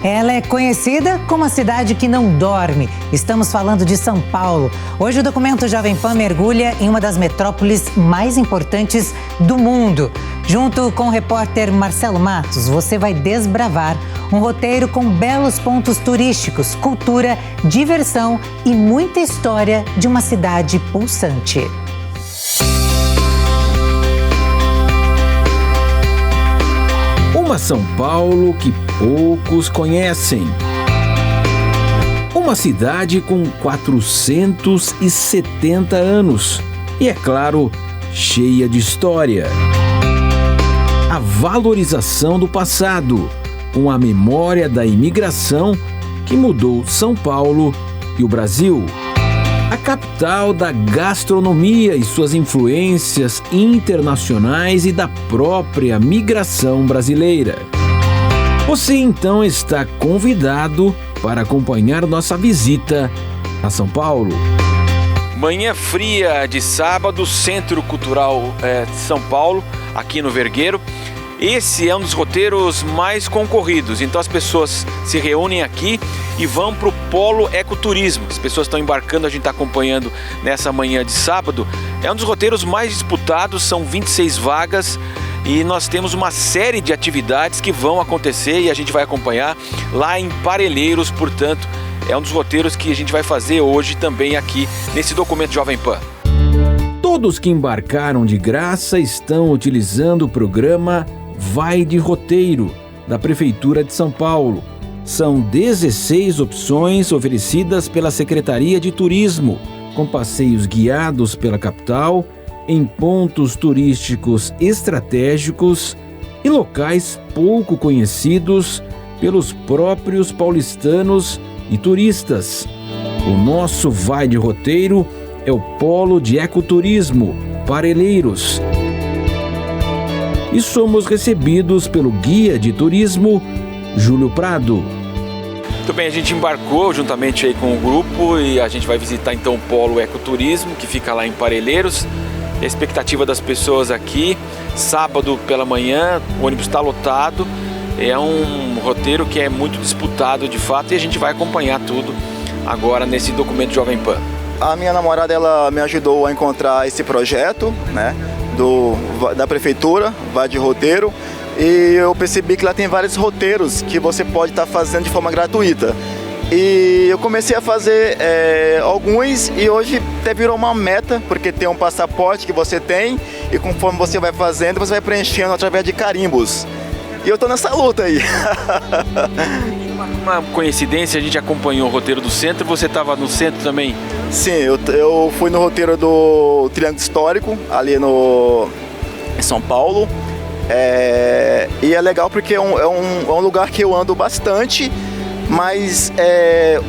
Ela é conhecida como a cidade que não dorme. Estamos falando de São Paulo. Hoje o documento Jovem Pan mergulha em uma das metrópoles mais importantes do mundo. Junto com o repórter Marcelo Matos, você vai desbravar um roteiro com belos pontos turísticos, cultura, diversão e muita história de uma cidade pulsante. Uma São Paulo que poucos conhecem. Uma cidade com 470 anos e, é claro, cheia de história. A valorização do passado, com a memória da imigração que mudou São Paulo e o Brasil. A capital da gastronomia e suas influências internacionais e da própria migração brasileira. Você então está convidado para acompanhar nossa visita a São Paulo. Manhã fria de sábado, Centro Cultural de São Paulo, aqui no Vergueiro. Esse é um dos roteiros mais concorridos, então as pessoas se reúnem aqui e vão para o Polo Ecoturismo. As pessoas estão embarcando, a gente está acompanhando nessa manhã de sábado. É um dos roteiros mais disputados, são 26 vagas e nós temos uma série de atividades que vão acontecer e a gente vai acompanhar lá em Parelheiros, portanto, é um dos roteiros que a gente vai fazer hoje também aqui nesse documento Jovem Pan. Todos que embarcaram de graça estão utilizando o programa Vai de Roteiro, da Prefeitura de São Paulo. São 16 opções oferecidas pela Secretaria de Turismo, com passeios guiados pela capital, em pontos turísticos estratégicos e locais pouco conhecidos pelos próprios paulistanos e turistas. O nosso Vai de Roteiro é o Polo de Ecoturismo, Parelheiros. E somos recebidos pelo guia de turismo, Júlio Prado. Muito bem, a gente embarcou juntamente aí com o grupo e a gente vai visitar então o Polo Ecoturismo, que fica lá em Parelheiros. A expectativa das pessoas aqui, sábado pela manhã, o ônibus está lotado. É um roteiro que é muito disputado de fato e a gente vai acompanhar tudo agora nesse documento Jovem Pan. A minha namorada, ela me ajudou a encontrar esse projeto, né, da prefeitura, Vai de Roteiro, e eu percebi que lá tem vários roteiros que você pode estar fazendo de forma gratuita. E eu comecei a fazer alguns e hoje até virou uma meta, porque tem um passaporte que você tem e conforme você vai fazendo, você vai preenchendo através de carimbos. E eu tô nessa luta aí. Uma coincidência, a gente acompanhou o roteiro do centro, você estava no centro também? Sim, eu fui no roteiro do Triângulo Histórico, ali em São Paulo. E é legal porque é um lugar que eu ando bastante, mas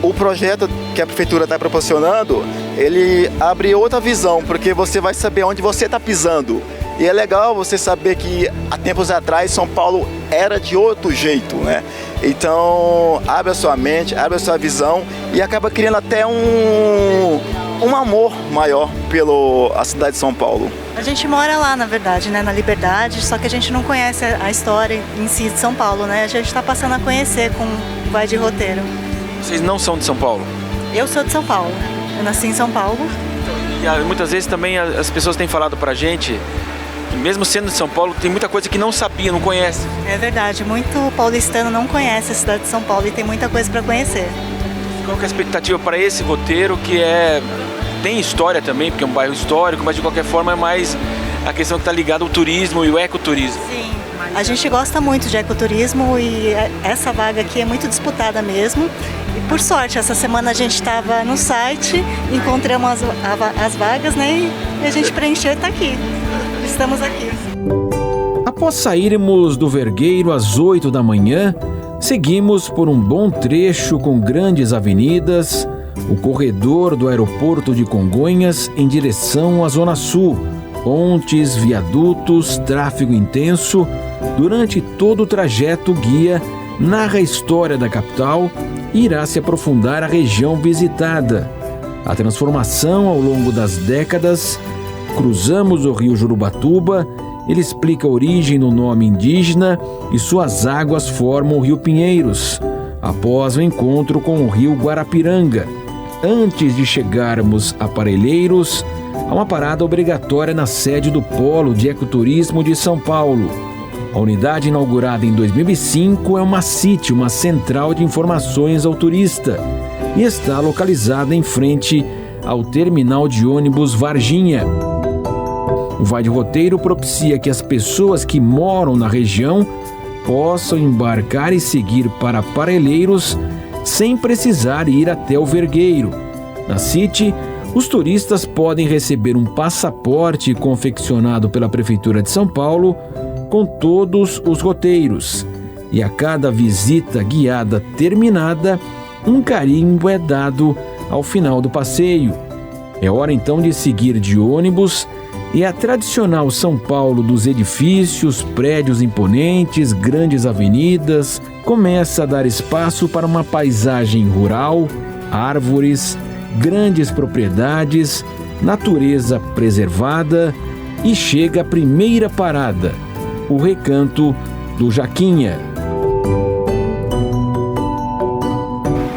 o projeto que a prefeitura está proporcionando, ele abre outra visão, porque você vai saber onde você está pisando. E é legal você saber que há tempos atrás São Paulo era de outro jeito, né? Então abre a sua mente, abre a sua visão e acaba criando até um amor maior pela cidade de São Paulo. A gente mora lá, na verdade, né, na Liberdade, só que a gente não conhece a história em si de São Paulo, né? A gente está passando a conhecer com o Vai de Roteiro. Vocês não são de São Paulo? Eu sou de São Paulo, eu nasci em São Paulo. E muitas vezes também as pessoas têm falado pra gente que mesmo sendo de São Paulo, tem muita coisa que não sabia, não conhece. É verdade, muito paulistano não conhece a cidade de São Paulo e tem muita coisa para conhecer. Qual que é a expectativa para esse roteiro que tem história também, porque é um bairro histórico, mas de qualquer forma é mais a questão que está ligada ao turismo e o ecoturismo? Sim, a gente gosta muito de ecoturismo e essa vaga aqui é muito disputada mesmo. E por sorte, essa semana a gente estava no site, encontramos as vagas, né? E a gente preencheu e está aqui. Estamos aqui. Após sairmos do Vergueiro às 8 da manhã, seguimos por um bom trecho com grandes avenidas, o corredor do aeroporto de Congonhas em direção à Zona Sul, pontes, viadutos, tráfego intenso. Durante todo o trajeto, o guia narra a história da capital e irá se aprofundar a região visitada. A transformação ao longo das décadas. Cruzamos o rio Jurubatuba, ele explica a origem do nome indígena e suas águas formam o rio Pinheiros. após o encontro com o rio Guarapiranga. Antes de chegarmos a Parelheiros, há uma parada obrigatória na sede do Polo de Ecoturismo de São Paulo. A unidade, inaugurada em 2005, é uma CIT, uma central de informações ao turista, e está localizada em frente ao terminal de ônibus Varginha. O Vai de Roteiro propicia que as pessoas que moram na região possam embarcar e seguir para Parelheiros sem precisar ir até o Vergueiro. Na CIT, os turistas podem receber um passaporte confeccionado pela Prefeitura de São Paulo com todos os roteiros, e a cada visita guiada terminada, um carimbo é dado ao final do passeio. É hora então de seguir de ônibus e a tradicional São Paulo dos edifícios, prédios imponentes, grandes avenidas, começa a dar espaço para uma paisagem rural, árvores, grandes propriedades, natureza preservada, e chega a primeira parada, o Recanto do Jaquinha.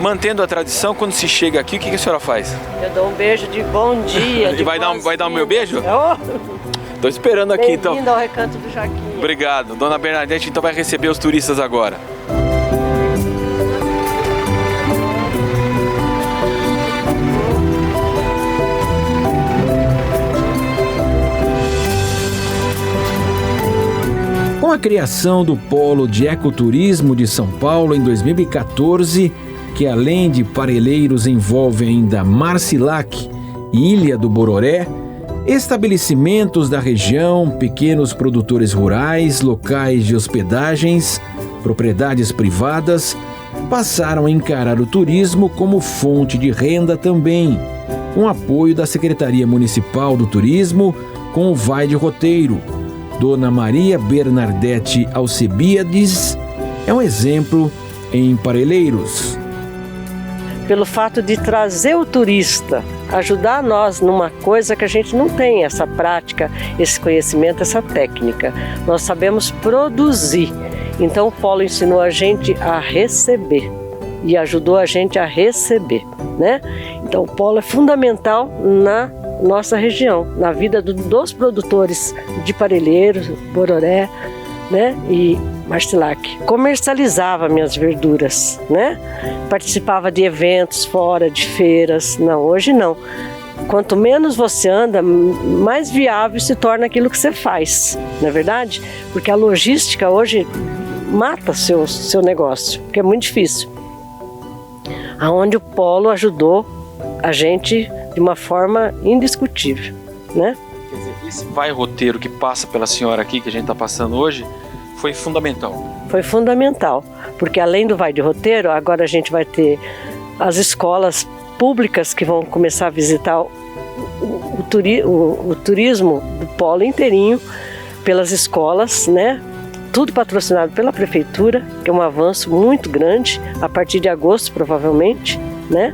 Mantendo a tradição, quando se chega aqui, o que a senhora faz? Eu dou um beijo de bom dia. Vai dar o meu beijo? Oh, Tô esperando aqui então. bem-vindo ao Recanto do Jaquinha. Obrigado. Dona Bernadette então vai receber os turistas agora. Com a criação do Polo de Ecoturismo de São Paulo em 2014, que além de Parelheiros envolve ainda Marcilac e Ilha do Bororé, estabelecimentos da região, pequenos produtores rurais, locais de hospedagens, propriedades privadas, passaram a encarar o turismo como fonte de renda também, com apoio da Secretaria Municipal do Turismo com o Vai de Roteiro. Dona Maria Bernadette Alcebiades é um exemplo em Parelheiros. Pelo fato de trazer o turista, ajudar nós numa coisa que a gente não tem, essa prática, esse conhecimento, essa técnica. Nós sabemos produzir. Então o Polo ensinou a gente a receber e ajudou a gente a receber, né? Então o Polo é fundamental na nossa região, na vida dos produtores de Parelheiros, Bororé, né? E Marcilac. Comercializava minhas verduras, né? Participava de eventos fora, de feiras. Não, hoje não. Quanto menos você anda, mais viável se torna aquilo que você faz, não é verdade? Porque a logística hoje mata seu negócio, porque é muito difícil. Aonde o Polo ajudou a gente de uma forma indiscutível, né? Quer dizer, esse Vai Roteiro que passa pela senhora aqui, que a gente está passando hoje, foi fundamental. Foi fundamental, porque além do Vai de Roteiro, agora a gente vai ter as escolas públicas que vão começar a visitar o turismo do Polo inteirinho, pelas escolas, né? Tudo patrocinado pela Prefeitura, que é um avanço muito grande, a partir de agosto provavelmente, né?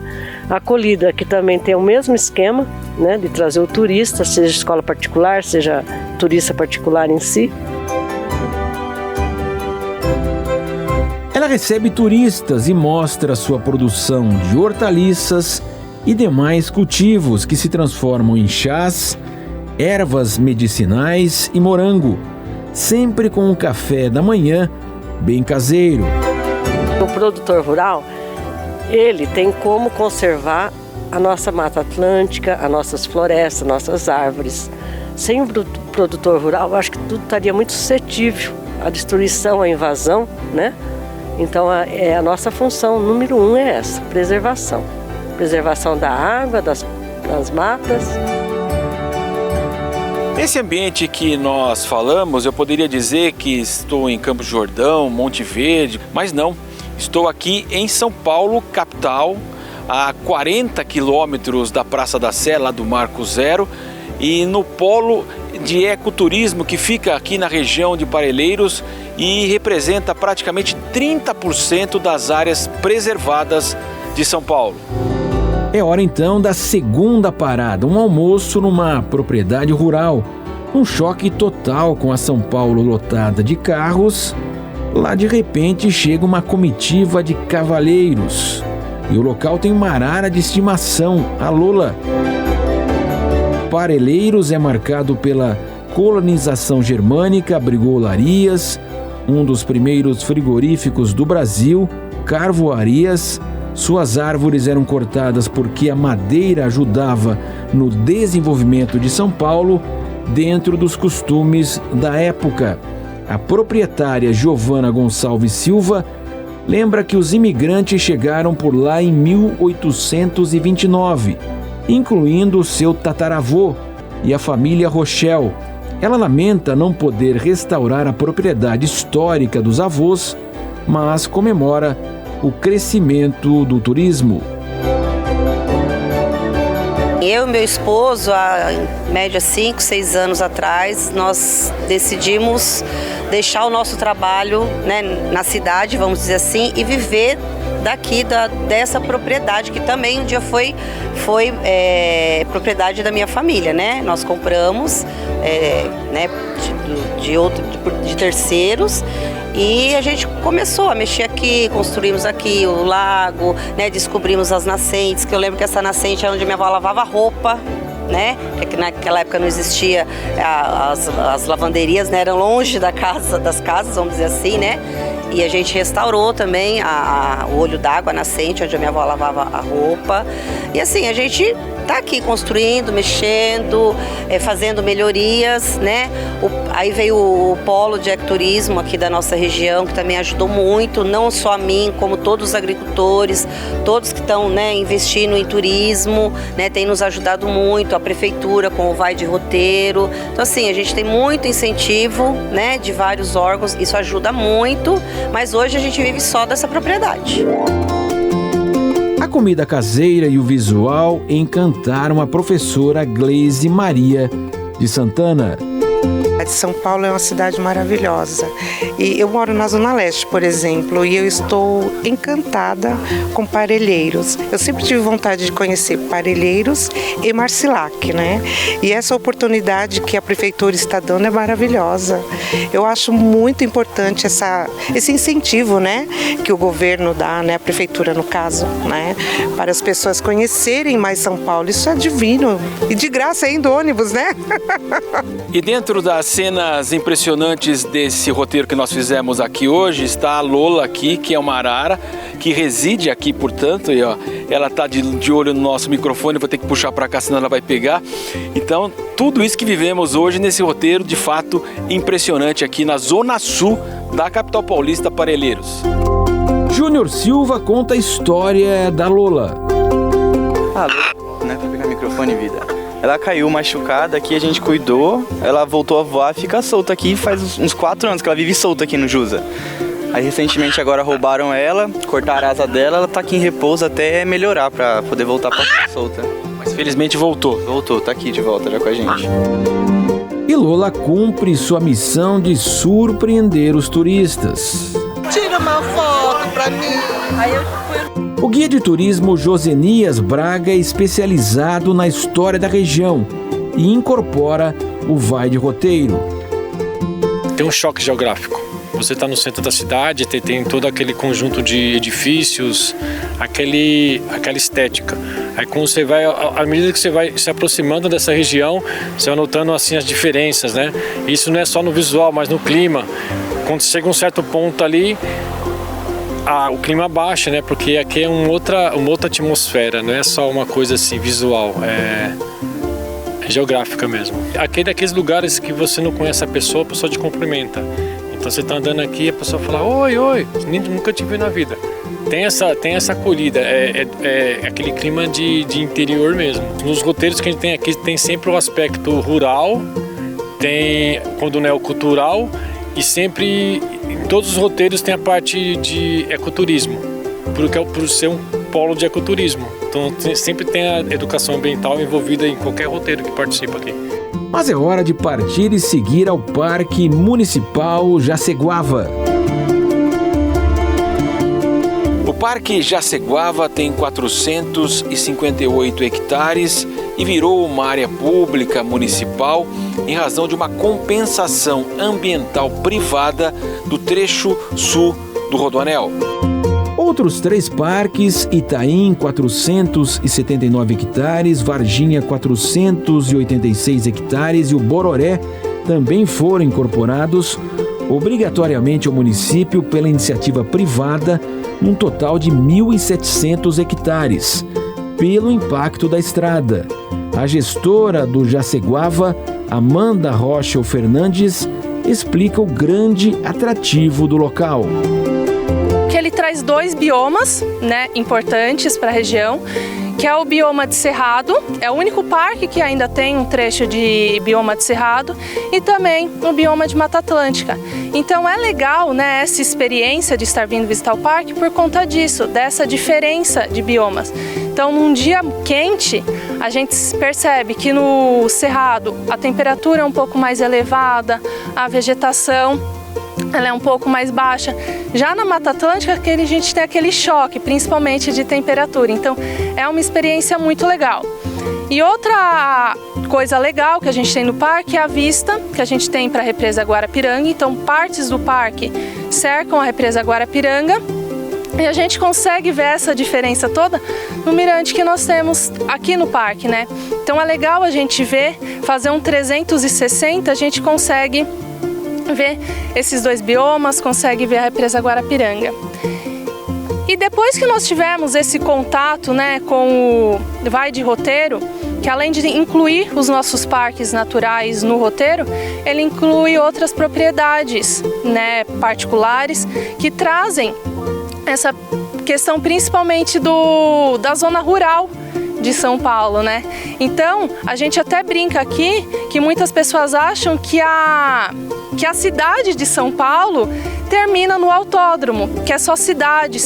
A acolhida, que também tem o mesmo esquema, né? De trazer o turista, seja escola particular, seja turista particular em si. Ela recebe turistas e mostra sua produção de hortaliças e demais cultivos que se transformam em chás, ervas medicinais e morango, sempre com um café da manhã bem caseiro. O produtor rural, ele tem como conservar a nossa Mata Atlântica, as nossas florestas, nossas árvores. Sem o produtor rural, eu acho que tudo estaria muito suscetível à destruição, à invasão, né? Então a nossa função número 1 é essa, preservação. Preservação da água, das matas. Esse ambiente que nós falamos, eu poderia dizer que estou em Campos do Jordão, Monte Verde, mas não. Estou aqui em São Paulo, capital, a 40 quilômetros da Praça da Sé, lá do Marco Zero, e no Polo de Ecoturismo, que fica aqui na região de Parelheiros e representa praticamente 30% das áreas preservadas de São Paulo. É hora então da segunda parada, um almoço numa propriedade rural. Um choque total com a São Paulo lotada de carros, lá de repente chega uma comitiva de cavaleiros. E o local tem uma arara de estimação, a Lola. Parelheiros é marcado pela colonização germânica, abrigou olarias, um dos primeiros frigoríficos do Brasil, carvoarias. Suas árvores eram cortadas porque a madeira ajudava no desenvolvimento de São Paulo dentro dos costumes da época. A proprietária Giovana Gonçalves Silva lembra que os imigrantes chegaram por lá em 1829, incluindo seu tataravô e a família Rochel. Ela lamenta não poder restaurar a propriedade histórica dos avós, mas comemora o crescimento do turismo. Eu e meu esposo, há em média 5, 6 anos atrás, nós decidimos deixar o nosso trabalho, né, na cidade, vamos dizer assim, e viver daqui dessa propriedade, que também um dia foi propriedade da minha família, né? Nós compramos né, de terceiros. E a gente começou a mexer aqui, construímos aqui o lago, né, descobrimos as nascentes, que eu lembro que essa nascente era onde minha avó lavava roupa, né? Que naquela época não existia as lavanderias, né, eram longe das casas, vamos dizer assim, né? E a gente restaurou também o olho d'água, a nascente, onde a minha avó lavava a roupa. E assim, a gente está aqui construindo, mexendo, fazendo melhorias, né? Aí veio o polo de ecoturismo aqui da nossa região, que também ajudou muito, não só a mim, como todos os agricultores, todos que estão, né, investindo em turismo, né, tem nos ajudado muito, a prefeitura com o Vai de Roteiro. Então assim, a gente tem muito incentivo, né, de vários órgãos, isso ajuda muito, mas hoje a gente vive só dessa propriedade. A comida caseira e o visual encantaram a professora Gleise Maria de Santana. São Paulo é uma cidade maravilhosa e eu moro na Zona Leste, por exemplo, e eu estou encantada com Parelheiros. Eu sempre tive vontade de conhecer Parelheiros e Marcilac, né? E essa oportunidade que a prefeitura está dando é maravilhosa. Eu acho muito importante esse incentivo, né, que o governo dá, né, a prefeitura no caso, né, para as pessoas conhecerem mais São Paulo. Isso é divino e de graça ainda ônibus, né? E dentro das cenas impressionantes desse roteiro que nós fizemos aqui hoje está a Lola aqui, que é uma arara que reside aqui, portanto, e ó, ela está de olho no nosso microfone, vou ter que puxar para cá, senão ela vai pegar. Então, tudo isso que vivemos hoje nesse roteiro, de fato, impressionante aqui na Zona Sul da capital paulista, Parelheiros. Júnior Silva conta a história da Lola. A Lola, né, para pegar o microfone, vida. Ela caiu machucada aqui, a gente cuidou, ela voltou a voar, fica solta aqui, faz uns 4 anos que ela vive solta aqui no Jusa. Aí recentemente agora roubaram ela, cortaram a asa dela, ela tá aqui em repouso até melhorar pra poder voltar pra ficar solta. Mas felizmente voltou. Voltou, tá aqui de volta já com a gente. E Lola cumpre sua missão de surpreender os turistas. Tira uma foto pra mim. O guia de turismo Josenias Braga é especializado na história da região e incorpora o Vai de Roteiro. Tem um choque geográfico. Você está no centro da cidade, tem todo aquele conjunto de edifícios, aquela estética. Aí quando você vai, à medida que você vai se aproximando dessa região, você vai notando assim as diferenças, né? Isso não é só no visual, mas no clima. Quando chega um certo ponto ali, o clima baixa, né? Porque aqui é uma outra atmosfera, não é só uma coisa assim visual, é geográfica mesmo. Aqui é daqueles lugares que você não conhece a pessoa te cumprimenta. Então você está andando aqui e a pessoa fala, oi, nunca te vi na vida. Tem essa acolhida, é aquele clima de interior mesmo. Nos roteiros que a gente tem aqui, tem sempre o aspecto rural, tem quando não é o cultural, e sempre, em todos os roteiros tem a parte de ecoturismo, por ser um polo de ecoturismo. Então sempre tem a educação ambiental envolvida em qualquer roteiro que participa aqui. Mas é hora de partir e seguir ao Parque Municipal Jaceguava. O Parque Jaceguava tem 458 hectares e virou uma área pública municipal em razão de uma compensação ambiental privada do trecho sul do Rodoanel. Outros 3 parques, Itaim, 479 hectares, Varginha, 486 hectares e o Bororé também foram incorporados obrigatoriamente ao município pela iniciativa privada, num total de 1.700 hectares, pelo impacto da estrada. A gestora do Jaceguava, Amanda Rocha Fernandes, explica o grande atrativo do local. Que ele traz 2 biomas, né, importantes para a região, que é o bioma de Cerrado, é o único parque que ainda tem um trecho de bioma de Cerrado, e também o bioma de Mata Atlântica. Então é legal, né, essa experiência de estar vindo visitar o parque por conta disso, dessa diferença de biomas. Então, num dia quente, a gente percebe que no Cerrado a temperatura é um pouco mais elevada, a vegetação ela é um pouco mais baixa. Já na Mata Atlântica, a gente tem aquele choque, principalmente de temperatura. Então, é uma experiência muito legal. E outra coisa legal que a gente tem no parque é a vista que a gente tem para a represa Guarapiranga. Então, partes do parque cercam a represa Guarapiranga. E a gente consegue ver essa diferença toda no mirante que nós temos aqui no parque, né? Então, é legal a gente ver, fazer um 360, a gente consegue ver esses 2 biomas, consegue ver a represa Guarapiranga. E depois que nós tivemos esse contato, né, com o Vai de Roteiro, que além de incluir os nossos parques naturais no roteiro, ele inclui outras propriedades, né, particulares que trazem essa questão principalmente da zona rural de São Paulo, né? Então, a gente até brinca aqui que muitas pessoas acham que a cidade de São Paulo termina no autódromo, que é só cidade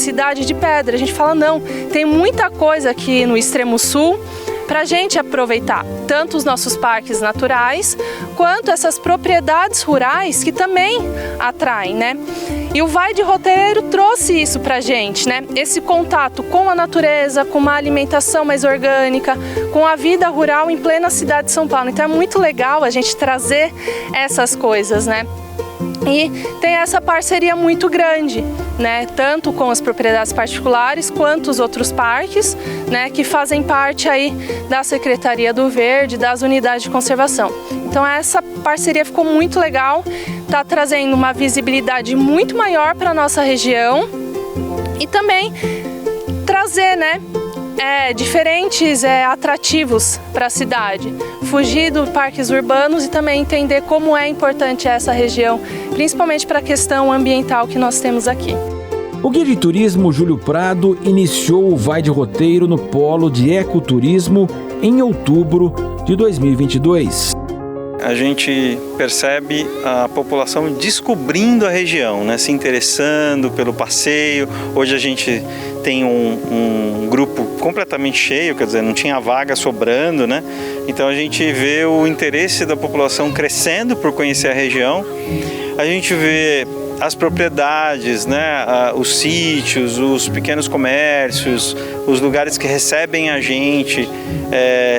de pedra. A gente fala, não, tem muita coisa aqui no extremo sul para a gente aproveitar, tanto os nossos parques naturais, quanto essas propriedades rurais que também atraem, né? E o Vai de Roteiro trouxe isso pra gente, né? Esse contato com a natureza, com uma alimentação mais orgânica, com a vida rural em plena cidade de São Paulo. Então é muito legal a gente trazer essas coisas, né? E tem essa parceria muito grande, né? Tanto com as propriedades particulares quanto os outros parques, né? Que fazem parte aí da Secretaria do Verde, das unidades de conservação. Então essa parceria ficou muito legal, está trazendo uma visibilidade muito maior para a nossa região e também trazer, né, diferentes atrativos para a cidade, fugir dos parques urbanos e também entender como é importante essa região, principalmente para a questão ambiental que nós temos aqui. O guia de turismo Júlio Prado iniciou o Vai de Roteiro no Polo de Ecoturismo em outubro de 2022. A gente percebe a população descobrindo a região, né? Se interessando pelo passeio. Hoje a gente tem um grupo completamente cheio, quer dizer, não tinha vaga sobrando, né? Então a gente vê o interesse da população crescendo por conhecer a região. A gente vê as propriedades, né, os sítios, os pequenos comércios, os lugares que recebem a gente,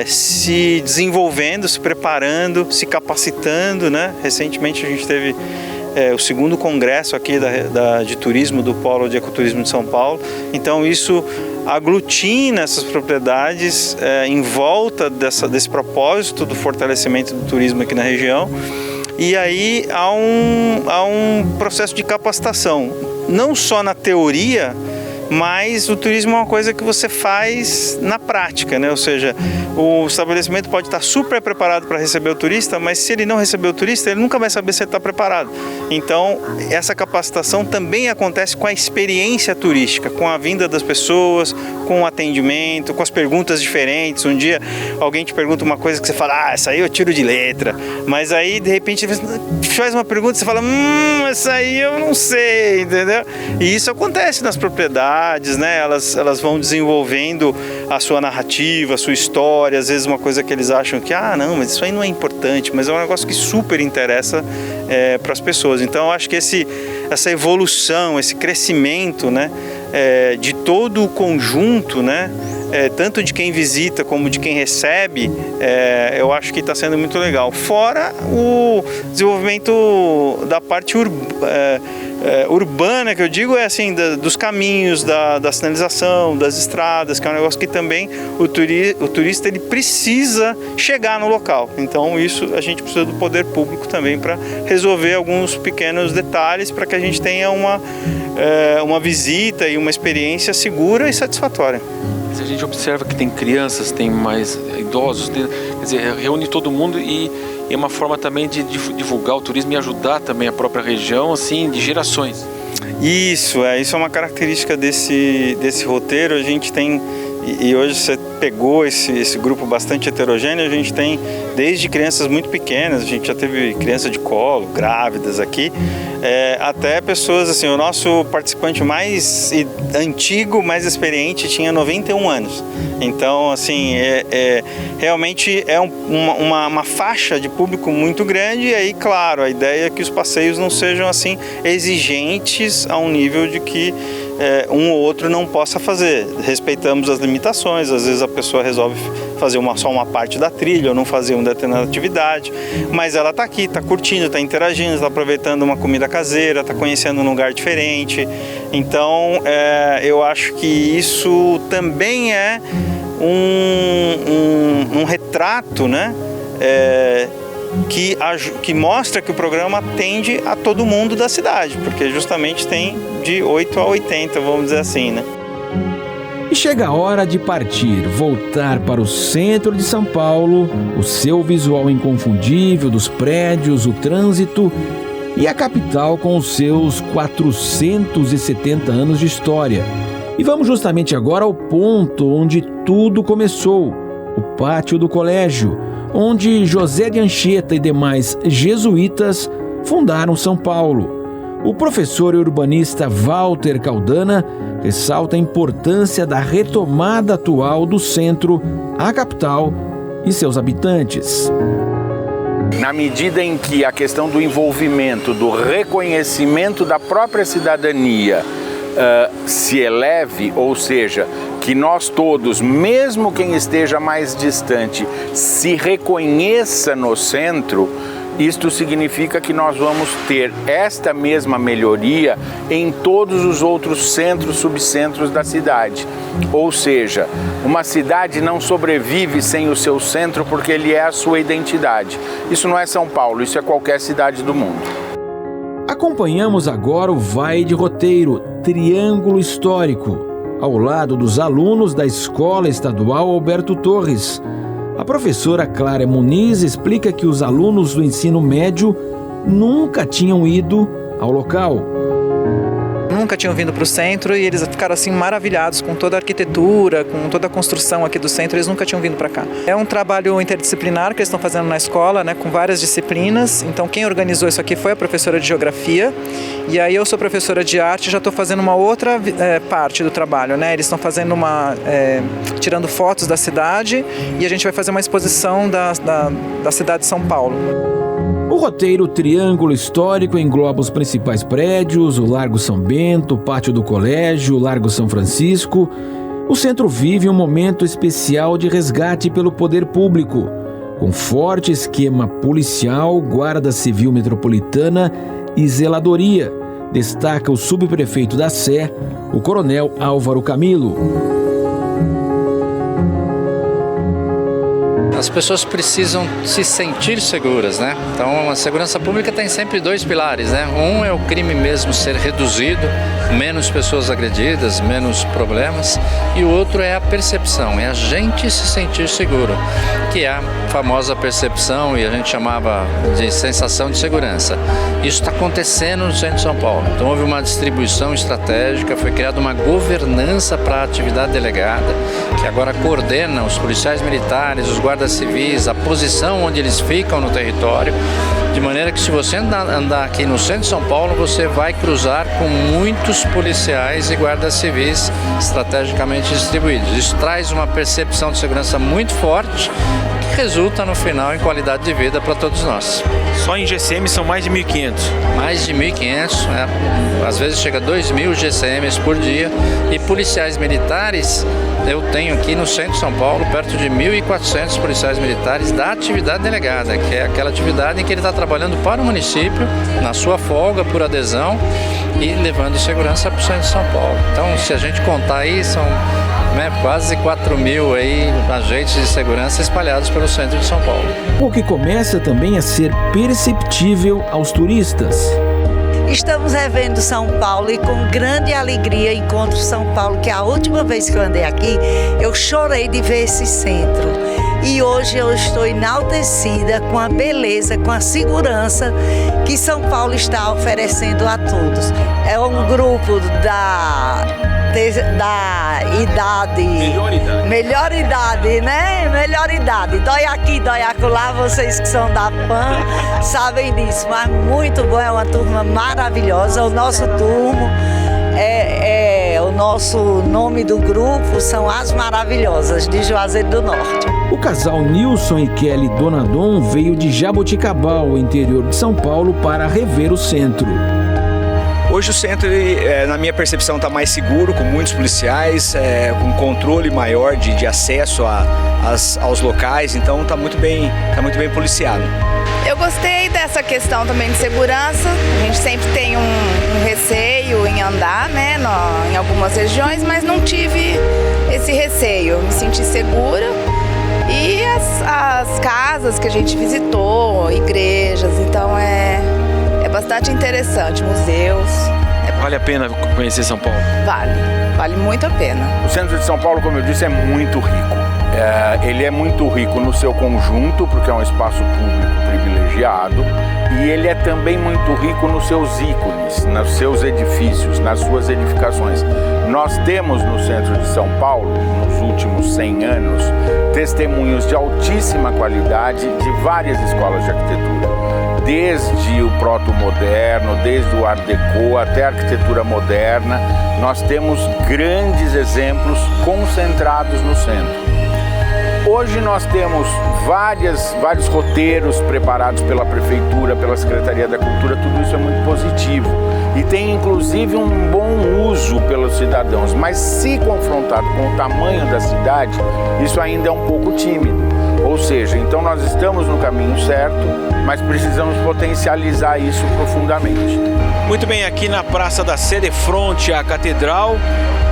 se desenvolvendo, se preparando, se capacitando, né? Recentemente a gente teve o 2º congresso aqui de turismo do Polo de Ecoturismo de São Paulo. Então isso aglutina essas propriedades em volta desse propósito do fortalecimento do turismo aqui na região. E aí há um processo de capacitação, não só na teoria, mas o turismo é uma coisa que você faz na prática, né? Ou seja, o estabelecimento pode estar super preparado para receber o turista, mas se ele não receber o turista, ele nunca vai saber se ele está preparado. Então, essa capacitação também acontece com a experiência turística, com a vinda das pessoas, com o atendimento, com as perguntas diferentes. Um dia alguém te pergunta uma coisa que você fala, essa aí eu tiro de letra. Mas aí, de repente, faz uma pergunta e você fala, essa aí eu não sei, entendeu? E isso acontece nas propriedades, né? Elas vão desenvolvendo a sua narrativa, a sua história, às vezes uma coisa que eles acham que, não, mas isso aí não é importante, mas é um negócio que super interessa para as pessoas. Então eu acho que essa evolução, esse crescimento, né, de todo o conjunto, né, tanto de quem visita como de quem recebe, eu acho que está sendo muito legal. Fora o desenvolvimento da parte urbana, que eu digo, assim, dos caminhos, da sinalização, das estradas, que é um negócio que também o turista ele precisa chegar no local. Então isso a gente precisa do poder público também para resolver alguns pequenos detalhes para que a gente tenha uma visita e uma experiência segura e satisfatória. A gente observa que tem crianças, tem mais idosos, quer dizer, reúne todo mundo e é uma forma também de divulgar o turismo e ajudar também a própria região, assim, de gerações. Isso é uma característica desse roteiro. A gente tem, e hoje você pegou esse grupo bastante heterogêneo, a gente tem desde crianças muito pequenas, a gente já teve criança de colo, grávidas aqui, até pessoas, assim, o nosso participante mais antigo, mais experiente, tinha 91 anos. Então, assim, realmente é uma faixa de público muito grande, e aí, claro, a ideia é que os passeios não sejam, assim, exigentes a um nível de que um ou outro não possa fazer. Respeitamos as limitações, às vezes a pessoa resolve fazer só uma parte da trilha ou não fazer uma determinada atividade, mas ela está aqui, está curtindo, está interagindo, está aproveitando uma comida caseira, está conhecendo um lugar diferente. Então, eu acho que isso também é um retrato, né? Que mostra que o programa atende a todo mundo da cidade, porque justamente tem de 8 a 80, vamos dizer assim, né? E chega a hora de partir, voltar para o centro de São Paulo, o seu visual inconfundível dos prédios, o trânsito e a capital com os seus 470 anos de história. E vamos justamente agora ao ponto onde tudo começou, o pátio do colégio, onde José de Anchieta e demais jesuítas fundaram São Paulo. O professor e urbanista Walter Caldana ressalta a importância da retomada atual do centro, a capital e seus habitantes. Na medida em que a questão do envolvimento, do reconhecimento da própria cidadania se eleve, ou seja, que nós todos, mesmo quem esteja mais distante, se reconheça no centro, isto significa que nós vamos ter esta mesma melhoria em todos os outros centros, subcentros da cidade. Ou seja, uma cidade não sobrevive sem o seu centro porque ele é a sua identidade. Isso não é São Paulo, isso é qualquer cidade do mundo. Acompanhamos agora o Vai de Roteiro, Triângulo Histórico, ao lado dos alunos da Escola Estadual Alberto Torres. A professora Clara Muniz explica que os alunos do ensino médio nunca tinham ido ao local. Nunca tinham vindo para o centro e eles ficaram assim maravilhados com toda a arquitetura, com toda a construção aqui do centro, eles nunca tinham vindo para cá. É um trabalho interdisciplinar que eles estão fazendo na escola, né, com várias disciplinas. Então quem organizou isso aqui foi a professora de geografia e aí eu sou professora de arte e já estou fazendo uma outra parte do trabalho, né? Eles estão fazendo tirando fotos da cidade e a gente vai fazer uma exposição da cidade de São Paulo. O roteiro Triângulo Histórico engloba os principais prédios, o Largo São Bento, o Pátio do Colégio, o Largo São Francisco. O centro vive um momento especial de resgate pelo poder público, com forte esquema policial, Guarda Civil Metropolitana e zeladoria, destaca o subprefeito da Sé, o Coronel Álvaro Camilo. As pessoas precisam se sentir seguras, né? Então a segurança pública tem sempre dois pilares, né? Um é o crime mesmo ser reduzido, menos pessoas agredidas, menos problemas, e o outro é a percepção, é a gente se sentir seguro, que é a famosa percepção e a gente chamava de sensação de segurança. Isso está acontecendo no centro de São Paulo. Então houve uma distribuição estratégica, foi criada uma governança para a atividade delegada, que agora coordena os policiais militares, os guardas civis, a posição onde eles ficam no território, de maneira que se você andar aqui no centro de São Paulo, você vai cruzar com muitos policiais e guardas civis estrategicamente distribuídos. Isso traz uma percepção de segurança muito forte, resulta no final em qualidade de vida para todos nós. Só em GCM são mais de 1.500. Mais de 1.500, às vezes chega a 2.000 GCMs por dia. E policiais militares, eu tenho aqui no centro de São Paulo, perto de 1.400 policiais militares da atividade delegada, que é aquela atividade em que ele está trabalhando para o município, na sua folga, por adesão, e levando segurança para o centro de São Paulo. Então, se a gente contar aí, são quase 4.000 aí agentes de segurança espalhados pelo centro de São Paulo. O que começa também a ser perceptível aos turistas. Estamos revendo São Paulo e com grande alegria encontro São Paulo, que a última vez que eu andei aqui, eu chorei de ver esse centro. E hoje eu estou enaltecida com a beleza, com a segurança que São Paulo está oferecendo a todos. É um grupo da idade. Melhor idade, né? Melhor idade. Dói aqui, dói acolá, vocês que são da PAN sabem disso, mas muito bom, é uma turma maravilhosa. O nosso turno, o nosso nome do grupo são As Maravilhosas, de Juazeiro do Norte. O casal Nilson e Kelly Donadon veio de Jaboticabal, interior de São Paulo, para rever o centro. Hoje o centro, na minha percepção, está mais seguro, com muitos policiais, com controle maior de acesso aos locais, então está muito bem policiado. Eu gostei dessa questão também de segurança. A gente sempre tem um receio em andar, né, em algumas regiões, mas não tive esse receio. Me senti segura. E as casas que a gente visitou, igrejas, então é bastante interessante, museus. Vale a pena conhecer São Paulo? Vale muito a pena. O centro de São Paulo, como eu disse, é muito rico. Ele é muito rico no seu conjunto, porque é um espaço público privilegiado, e ele é também muito rico nos seus ícones, nos seus edifícios, nas suas edificações. Nós temos no centro de São Paulo, nos últimos 100 anos, testemunhos de altíssima qualidade de várias escolas de arquitetura. Desde o proto-moderno, desde o Art Deco até a arquitetura moderna, nós temos grandes exemplos concentrados no centro. Hoje nós temos vários roteiros preparados pela Prefeitura, pela Secretaria da Cultura, tudo isso é muito positivo. E tem inclusive um bom uso pelos cidadãos, mas se confrontado com o tamanho da cidade, isso ainda é um pouco tímido. Ou seja, então nós estamos no caminho certo, mas precisamos potencializar isso profundamente. Muito bem, aqui na Praça da Sé, de frente à Catedral,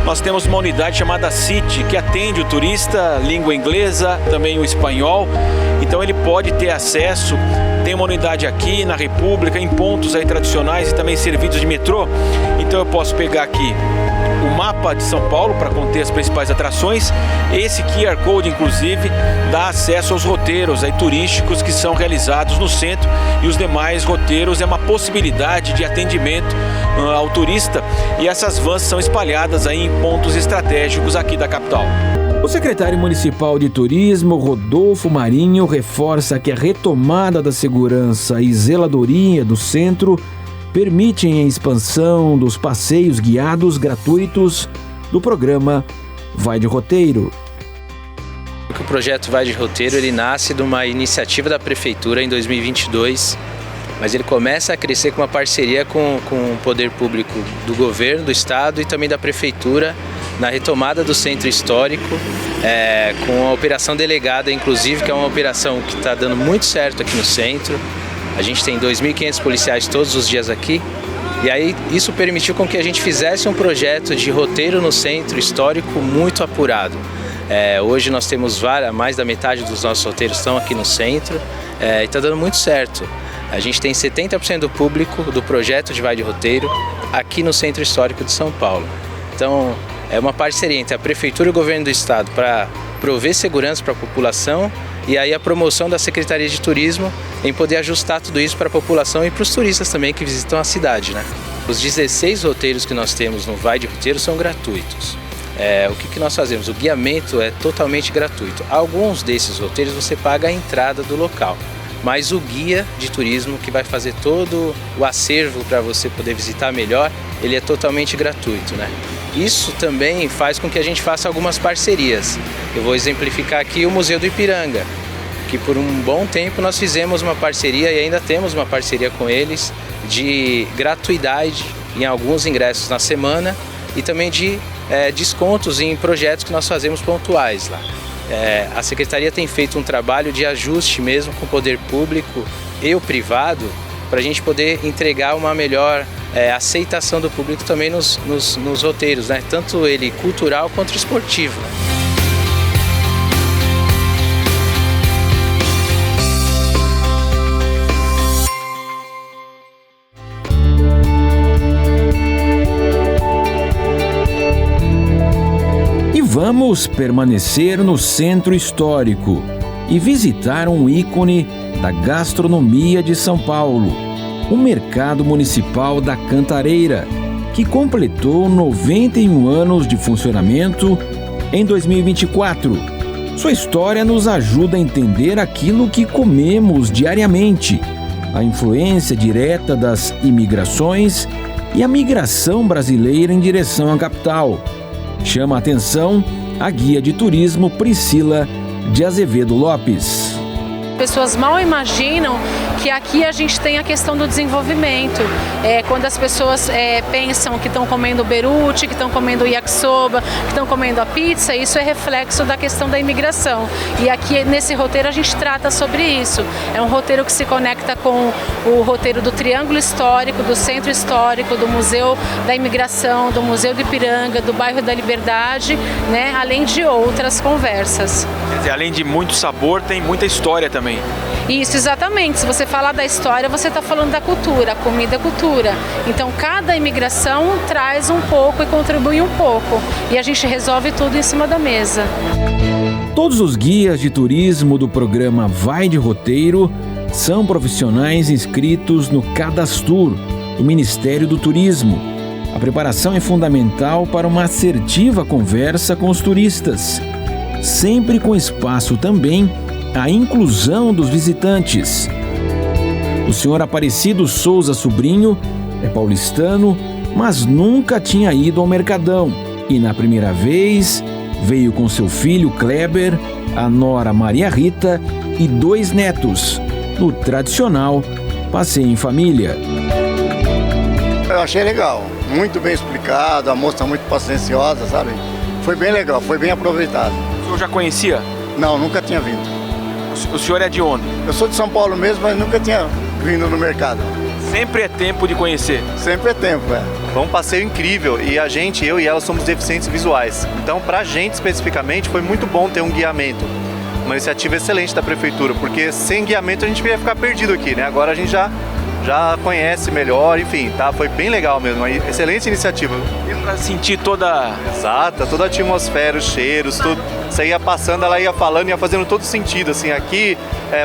nós temos uma unidade chamada City, que atende o turista, língua inglesa, também o espanhol. Então ele pode ter acesso, tem uma unidade aqui na República, em pontos aí tradicionais e também serviços de metrô. Então eu posso pegar aqui o mapa de São Paulo para conter as principais atrações. Esse QR Code, inclusive, dá acesso aos roteiros aí, turísticos que são realizados no centro, e os demais roteiros é uma possibilidade de atendimento ao turista, e essas vans são espalhadas aí em pontos estratégicos aqui da capital. O secretário municipal de turismo, Rodolfo Marinho, reforça que a retomada da segurança e zeladoria do centro permitem a expansão dos passeios guiados gratuitos do programa Vai de Roteiro. O projeto Vai de Roteiro, ele nasce de uma iniciativa da Prefeitura em 2022, mas ele começa a crescer com uma parceria com o poder público do governo, do estado e também da Prefeitura, na retomada do centro histórico, com a operação delegada, inclusive, que é uma operação que está dando muito certo aqui no centro. A gente tem 2.500 policiais todos os dias aqui, e aí isso permitiu com que a gente fizesse um projeto de roteiro no centro histórico muito apurado. Hoje nós temos mais da metade dos nossos roteiros estão aqui no centro, e está dando muito certo. A gente tem 70% do público do projeto de Vai de Roteiro aqui no Centro Histórico de São Paulo. Então, é uma parceria entre a Prefeitura e o Governo do Estado para prover segurança para a população, e aí a promoção da Secretaria de Turismo em poder ajustar tudo isso para a população e para os turistas também que visitam a cidade, né? Os 16 roteiros que nós temos no Vai de Roteiro são gratuitos. O que nós fazemos? O guiamento é totalmente gratuito. Alguns desses roteiros você paga a entrada do local, mas o guia de turismo, que vai fazer todo o acervo para você poder visitar melhor, ele é totalmente gratuito, né? Isso também faz com que a gente faça algumas parcerias. Eu vou exemplificar aqui o Museu do Ipiranga. que por um bom tempo nós fizemos uma parceria e ainda temos uma parceria com eles de gratuidade em alguns ingressos na semana e também de descontos em projetos que nós fazemos pontuais lá. A Secretaria tem feito um trabalho de ajuste mesmo com o poder público e o privado para a gente poder entregar uma melhor aceitação do público também nos roteiros, né? Tanto ele cultural quanto esportivo. Vamos permanecer no centro histórico e visitar um ícone da gastronomia de São Paulo, o Mercado Municipal da Cantareira, que completou 91 anos de funcionamento em 2024. Sua história nos ajuda a entender aquilo que comemos diariamente, a influência direta das imigrações e a migração brasileira em direção à capital. Chama a atenção a guia de turismo Priscila de Azevedo Lopes. Pessoas mal imaginam que aqui a gente tem a questão do desenvolvimento. Quando as pessoas pensam que estão comendo beruti, que estão comendo yakisoba, que estão comendo a pizza, isso é reflexo da questão da imigração. E aqui nesse roteiro a gente trata sobre isso. É um roteiro que se conecta com o roteiro do Triângulo Histórico, do Centro Histórico, do Museu da Imigração, do Museu do Ipiranga, do Bairro da Liberdade, né? Além de outras conversas. Quer dizer, além de muito sabor, tem muita história também. Isso, exatamente. Se você falar da história, você está falando da cultura, a comida é cultura. Então, cada imigração traz um pouco e contribui um pouco. E a gente resolve tudo em cima da mesa. Todos os guias de turismo do programa Vai de Roteiro são profissionais inscritos no Cadastur, do Ministério do Turismo. A preparação é fundamental para uma assertiva conversa com os turistas, sempre com espaço também a inclusão dos visitantes. O senhor Aparecido Souza Sobrinho é paulistano, mas nunca tinha ido ao Mercadão. E na primeira vez veio com seu filho Kleber, a nora Maria Rita e 2 netos, no tradicional passeio em família. Eu achei legal, muito bem explicado, a moça muito pacienciosa, sabe? Foi bem legal, foi bem aproveitado. O senhor já conhecia? Não, nunca tinha vindo. O senhor é de onde? Eu sou de São Paulo mesmo, mas nunca tinha vindo no mercado. Sempre é tempo de conhecer? Sempre é tempo, Foi um passeio incrível e eu e ela somos deficientes visuais. Então, pra gente especificamente, foi muito bom ter um guiamento. Uma iniciativa excelente da prefeitura, porque sem guiamento a gente ia ficar perdido aqui, né? Agora a gente já conhece melhor, enfim, tá? Foi bem legal mesmo, uma excelente iniciativa. E pra sentir toda... Exato, toda a atmosfera, os cheiros, tudo. Você ia passando, ela ia falando, ia fazendo todo sentido, assim, aqui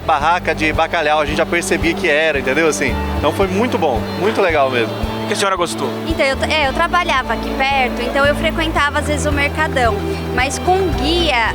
barraca de bacalhau, a gente já percebia que era, entendeu, assim? Então foi muito bom, muito legal mesmo. O que a senhora gostou? Então, eu trabalhava aqui perto, então eu frequentava às vezes o Mercadão, mas com guia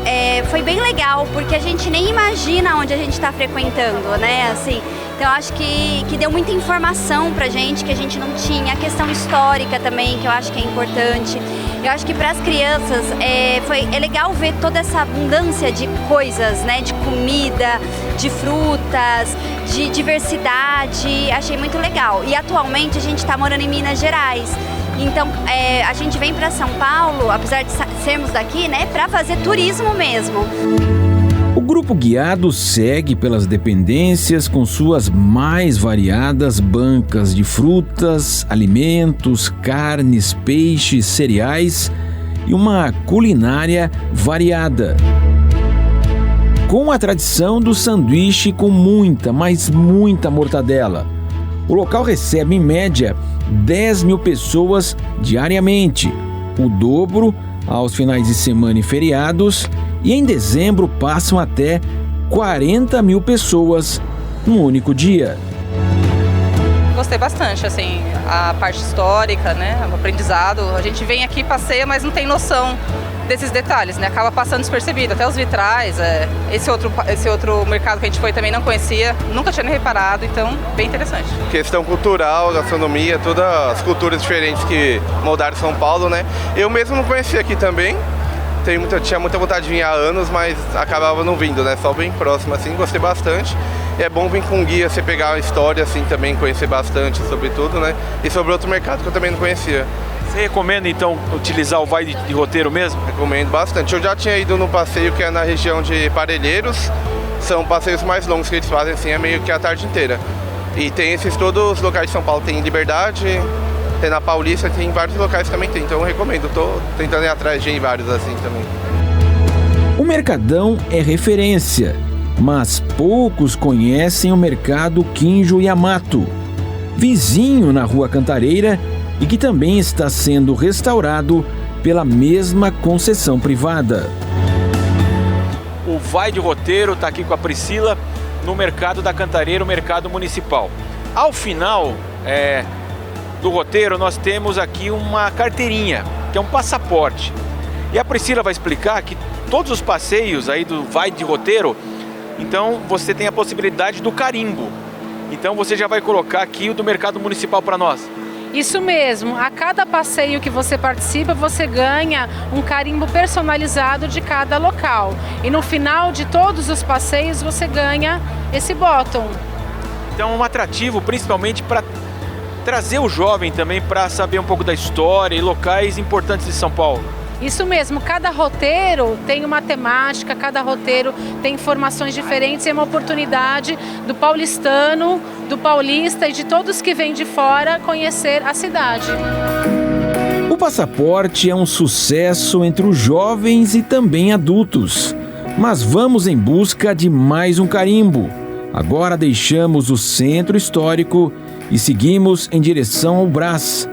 foi bem legal, porque a gente nem imagina onde a gente está frequentando, né, assim... Então, eu acho que deu muita informação pra gente que a gente não tinha. A questão histórica também, que eu acho que é importante. Eu acho que para as crianças é legal ver toda essa abundância de coisas, né? De comida, de frutas, de diversidade. Achei muito legal. E atualmente a gente está morando em Minas Gerais. Então, a gente vem para São Paulo, apesar de sermos daqui, né? Para fazer turismo mesmo. O grupo guiado segue pelas dependências com suas mais variadas bancas de frutas, alimentos, carnes, peixes, cereais e uma culinária variada. Com a tradição do sanduíche com muita, mas muita mortadela. O local recebe em média 10 mil pessoas diariamente, o dobro aos finais de semana e feriados, e em dezembro passam até 40 mil pessoas num único dia. Gostei bastante, assim, a parte histórica, né, o aprendizado. A gente vem aqui, passeia, mas não tem noção desses detalhes, né, acaba passando despercebido. Até os vitrais, esse outro mercado que a gente foi também não conhecia, nunca tinha nem reparado, então bem interessante. Questão cultural, gastronomia, todas as culturas diferentes que moldaram São Paulo, né. Eu mesmo não conhecia aqui também. tinha muita vontade de vir há anos, mas acabava não vindo, né? Só bem próximo, assim, gostei bastante. E é bom vir com guia, você pegar a história, assim, também, conhecer bastante sobre tudo, né? E sobre outro mercado que eu também não conhecia. Você recomenda, então, utilizar o Vai de Roteiro mesmo? Recomendo bastante. Eu já tinha ido no passeio que é na região de Parelheiros. São passeios mais longos que eles fazem, assim, é meio que a tarde inteira. E tem todos os locais de São Paulo, tem Liberdade, tem na Paulista, tem vários locais que também tem. Então eu recomendo, tô tentando ir atrás de vários assim também. O Mercadão é referência, mas poucos conhecem o Mercado Kinjo Yamato, vizinho na Rua Cantareira e que também está sendo restaurado pela mesma concessão privada. O Vai de Roteiro está aqui com a Priscila no Mercado da Cantareira, o Mercado Municipal. Ao final do roteiro, nós temos aqui uma carteirinha, que é um passaporte. E a Priscila vai explicar que todos os passeios aí do Vai de Roteiro, então você tem a possibilidade do carimbo. Então você já vai colocar aqui o do Mercado Municipal para nós. Isso mesmo, a cada passeio que você participa, você ganha um carimbo personalizado de cada local. E no final de todos os passeios, você ganha esse bottom. Então é um atrativo, principalmente para trazer o jovem também para saber um pouco da história e locais importantes de São Paulo. Isso mesmo, cada roteiro tem uma temática, cada roteiro tem informações diferentes e é uma oportunidade do paulistano, do paulista e de todos que vêm de fora conhecer a cidade. O passaporte é um sucesso entre os jovens e também adultos. Mas vamos em busca de mais um carimbo. Agora deixamos o centro histórico e seguimos em direção ao Brás.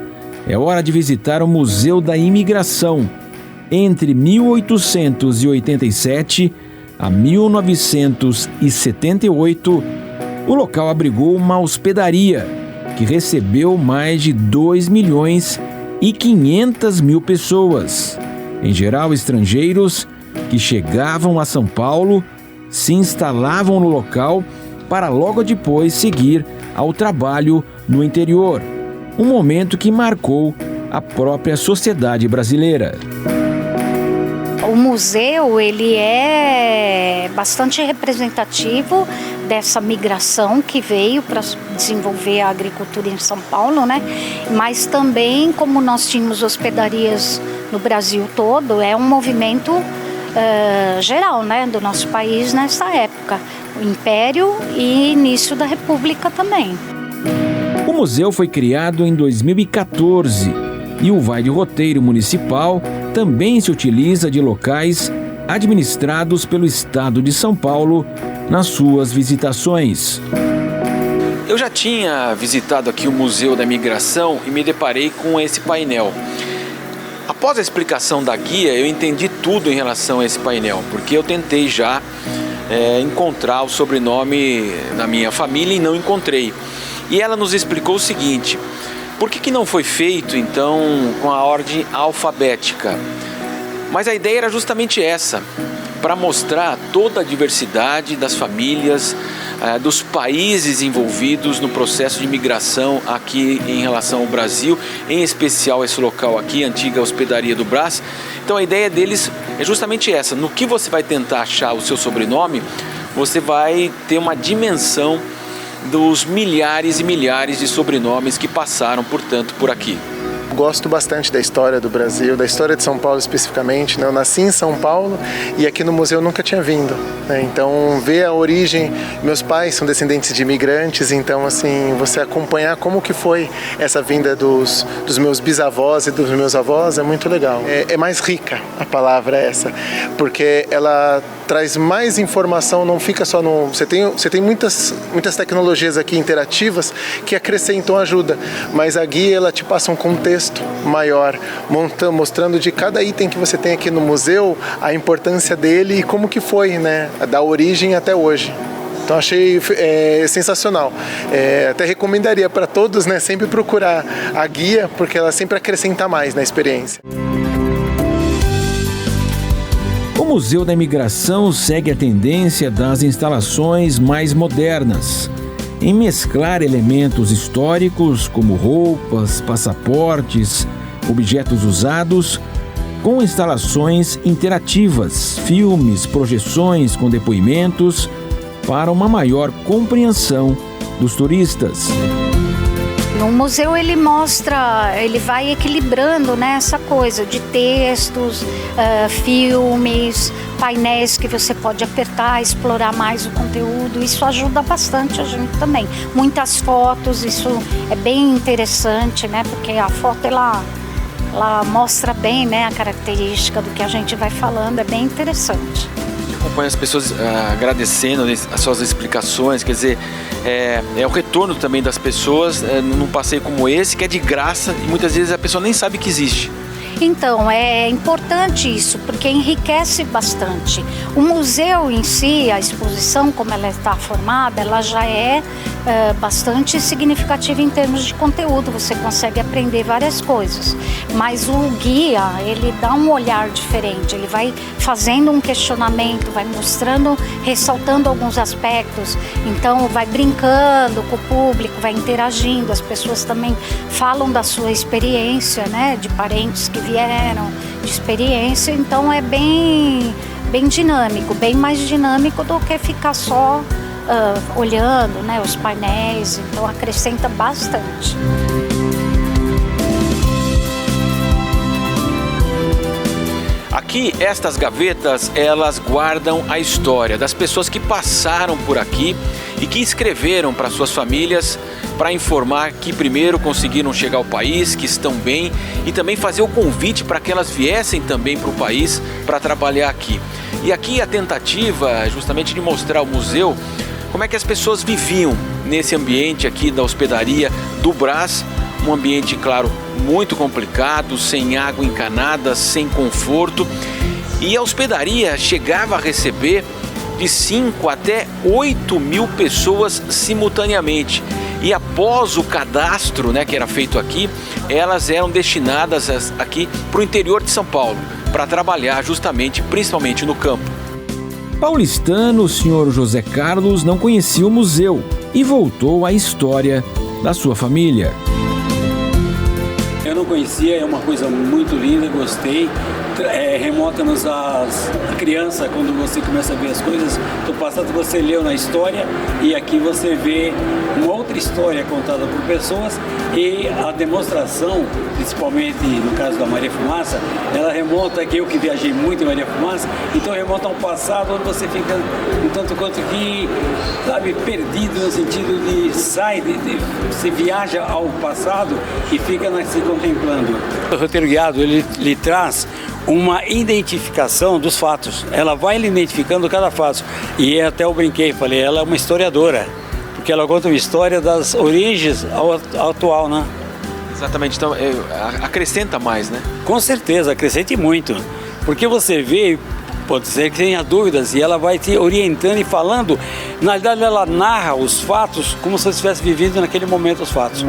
É hora de visitar o Museu da Imigração. Entre 1887 a 1978, o local abrigou uma hospedaria que recebeu mais de 2.500.000 pessoas, em geral estrangeiros que chegavam a São Paulo, se instalavam no local para logo depois seguir ao trabalho no interior, um momento que marcou a própria sociedade brasileira. O museu, ele é bastante representativo dessa migração que veio para desenvolver a agricultura em São Paulo, né? Mas também, como nós tínhamos hospedarias no Brasil todo, é um movimento geral, né, do nosso país nessa época, o Império e início da República também. O museu foi criado em 2014 e o Vai de Roteiro Municipal também se utiliza de locais administrados pelo Estado de São Paulo nas suas visitações. Eu já tinha visitado aqui o Museu da Imigração e me deparei com esse painel. Após a explicação da guia, eu entendi tudo em relação a esse painel, porque eu tentei já encontrar o sobrenome da minha família e não encontrei. E ela nos explicou o seguinte: por que não foi feito então com a ordem alfabética? Mas a ideia era justamente essa, para mostrar toda a diversidade das famílias, dos países envolvidos no processo de imigração aqui em relação ao Brasil, em especial esse local aqui, a antiga hospedaria do Brás. Então a ideia deles é justamente essa: no que você vai tentar achar o seu sobrenome, você vai ter uma dimensão dos milhares e milhares de sobrenomes que passaram, portanto, por aqui. Gosto bastante da história do Brasil, da história de São Paulo especificamente, né? Eu nasci em São Paulo e aqui no museu nunca tinha vindo, né? Então ver a origem, meus pais são descendentes de imigrantes, então assim, você acompanhar como que foi essa vinda dos meus bisavós e dos meus avós é muito legal. É mais rica a palavra essa, porque ela traz mais informação, não fica só no... Você tem muitas tecnologias aqui interativas que acrescentam ajuda, mas a guia ela te passa um contexto maior, mostrando de cada item que você tem aqui no museu, a importância dele e como que foi, né, da origem até hoje. Então achei sensacional. Até recomendaria para todos, né, sempre procurar a guia, porque ela sempre acrescenta mais na experiência. O Museu da Imigração segue a tendência das instalações mais modernas, em mesclar elementos históricos como roupas, passaportes, objetos usados, com instalações interativas, filmes, projeções com depoimentos para uma maior compreensão dos turistas. No museu ele mostra, ele vai equilibrando, né, essa coisa de textos, filmes, painéis que você pode apertar, explorar mais o conteúdo. Isso ajuda bastante a gente também. Muitas fotos, isso é bem interessante, né, porque a foto ela mostra bem, né, a característica do que a gente vai falando, é bem interessante. Acompanha as pessoas agradecendo as suas explicações, quer dizer, é o retorno também das pessoas num passeio como esse, que é de graça e muitas vezes a pessoa nem sabe que existe. Então, é importante isso, porque enriquece bastante. O museu em si, a exposição, como ela está formada, ela já é bastante significativa em termos de conteúdo, você consegue aprender várias coisas. Mas o guia, ele dá um olhar diferente, ele vai fazendo um questionamento, vai mostrando, ressaltando alguns aspectos, então vai brincando com o público, vai interagindo, as pessoas também falam da sua experiência, né, de parentes que vieram, de experiência, então é bem dinâmico, bem mais dinâmico do que ficar só olhando, né, os painéis, então acrescenta bastante. Aqui, estas gavetas, elas guardam a história das pessoas que passaram por aqui e que escreveram para suas famílias para informar que primeiro conseguiram chegar ao país, que estão bem, e também fazer o convite para que elas viessem também para o país para trabalhar aqui. E aqui a tentativa é justamente de mostrar ao museu como é que as pessoas viviam nesse ambiente aqui da hospedaria do Brás, um ambiente, claro, muito complicado, sem água encanada, sem conforto. E a hospedaria chegava a receber de 5 até 8 mil pessoas simultaneamente. E após o cadastro, né, que era feito aqui, elas eram destinadas aqui para o interior de São Paulo, para trabalhar justamente, principalmente no campo. Paulistano, o senhor José Carlos não conhecia o museu e voltou à história da sua família. Eu não conhecia, é uma coisa muito linda, gostei. Remota-nos a criança, quando você começa a ver as coisas do passado, você leu na história e aqui você vê uma outra história contada por pessoas e a demonstração, principalmente no caso da Maria Fumaça, ela remonta, que eu que viajei muito em Maria Fumaça, então remonta a um passado onde você fica um tanto quanto que, sabe, perdido no sentido de você viaja ao passado e fica se contemplando. O roteiro guiado, ele traz uma identificação dos fatos. Ela vai identificando cada fato. E até eu brinquei, falei, ela é uma historiadora, porque ela conta uma história das origens ao atual, né? Exatamente, então acrescenta mais, né? Com certeza, acrescenta muito. Porque você vê, pode ser que tenha dúvidas, e ela vai te orientando e falando. Na verdade, ela narra os fatos como se você estivesse vivendo naquele momento os fatos.